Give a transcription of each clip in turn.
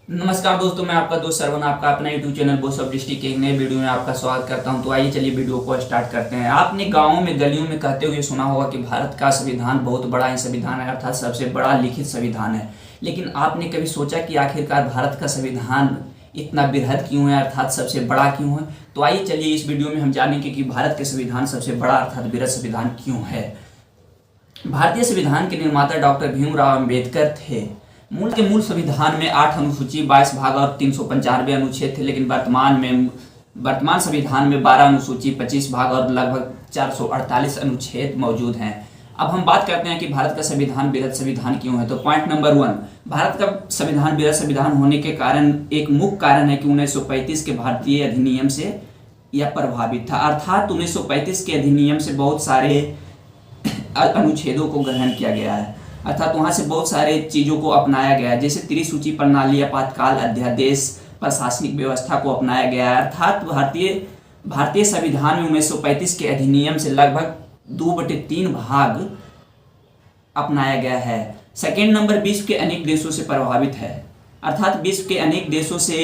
नमस्कार दोस्तों, मैं आपका दोस्त सरवण, आपका अपना YouTube channel Bose of district के एक नए वीडियो में आपका स्वागत करता हूं। तो आइए चलिए वीडियो को स्टार्ट करते हैं। आपने गांवों में गलियों में कहते हुए सुना होगा कि भारत का संविधान बहुत बड़ा ही संविधान है, अर्थात सबसे बड़ा लिखित संविधान है। लेकिन आपने कभी सोचा कि आखिरकार भारत का संविधान इतना बृहद क्यों है, अर्थात सबसे बड़ा क्यों है? तो आइए चलिए इस वीडियो में हम जानेंगे कि भारत के संविधान सबसे बड़ा अर्थात बृहद संविधान क्यों है। भारतीय संविधान के निर्माता डॉक्टर भीमराव अंबेडकर थे। मूल संविधान में 8 अनुसूची, 22 भाग और 395 अनुच्छेद थे, लेकिन वर्तमान संविधान में 12 अनुसूची, 25 भाग और लगभग 448 अनुच्छेद मौजूद हैं। अब हम बात करते हैं कि भारत का संविधान बृहद संविधान क्यों है। तो पॉइंट नंबर 1, भारत का संविधान बृहद संविधान होने के कारण एक मुख्य कारण है कि 1935 के भारतीय अधिनियम से यह प्रभावित था, अर्थात 1935 के अधिनियम से बहुत सारे अनुच्छेदों को ग्रहण किया गया है, अर्थात वहां से बहुत सारे चीजों को अपनाया गया है, जैसे त्रिसूची प्रणाली, आपातकाल अध्यादेश, प्रशासनिक व्यवस्था को अपनाया गया है। अर्थात भारतीय संविधान में 1935 के अधिनियम से लगभग 2/3 भाग अपनाया गया है। सेकेंड नंबर, विश्व के अनेक देशों से प्रभावित है, अर्थात विश्व के अनेक देशों से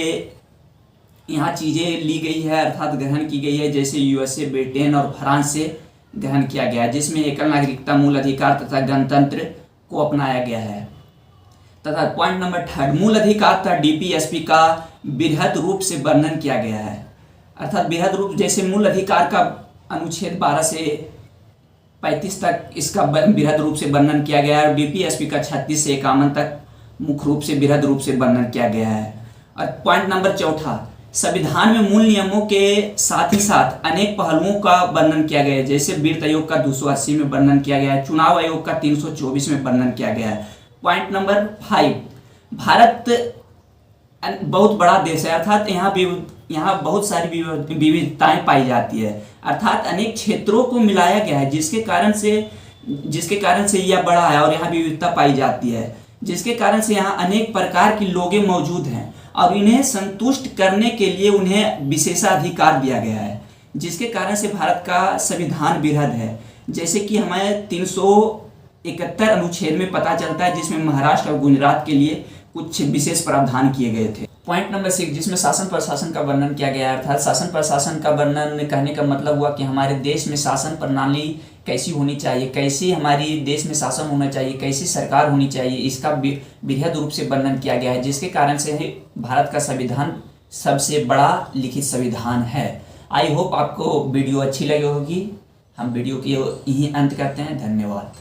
यहाँ चीजें ली गई है, अर्थात ग्रहण की गई है, जैसे यूएसए, ब्रिटेन और फ्रांस से ग्रहण किया गया है, जिसमें एकल नागरिकता, मूल अधिकार तथा गणतंत्र को अपनाया गया है। तथा पॉइंट नंबर 3, मूल अधिकार तथा डीपीएसपी का बृहद रूप से वर्णन किया गया है, अर्थात बृहद रूप, जैसे मूल अधिकार का अनुच्छेद 12 से 35 तक इसका बृहद रूप से वर्णन किया गया है, और डीपीएसपी का 36 से 51 तक मुख्य रूप से बृहद रूप से वर्णन किया गया है। और पॉइंट नंबर 4, संविधान में मूल नियमों के साथ ही साथ अनेक पहलुओं का वर्णन किया गया है, जैसे वित्त आयोग का 280 में वर्णन किया गया है, चुनाव आयोग का 324 में वर्णन किया गया है। पॉइंट नंबर 5, भारत बहुत बड़ा देश है, अर्थात यहाँ बहुत सारी विविधताएं पाई जाती है, अर्थात अनेक क्षेत्रों को मिलाया गया है, जिसके कारण से यह बड़ा है और यहाँ विविधता पाई जाती है, जिसके कारण से यहाँ अनेक प्रकार की लोग मौजूद हैं और इन्हें संतुष्ट करने के लिए उन्हें विशेषाधिकार दिया गया है, जिसके कारण से भारत का संविधान बृहद है। जैसे कि हमें 371 अनुच्छेद में पता चलता है, जिसमें महाराष्ट्र और गुजरात के लिए कुछ विशेष प्रावधान किए गए थे। पॉइंट नंबर 6, जिसमें शासन प्रशासन का वर्णन किया गया है, अर्थात शासन प्रशासन का वर्णन कहने का मतलब हुआ कि हमारे देश में शासन प्रणाली कैसी होनी चाहिए, कैसी हमारी देश में शासन होना चाहिए, कैसी सरकार होनी चाहिए, इसका बृहद रूप से वर्णन किया गया है, जिसके कारण से भारत का संविधान सबसे बड़ा लिखित संविधान है। आई होप आपको वीडियो अच्छी लगी होगी। हम वीडियो की यही अंत करते हैं। धन्यवाद।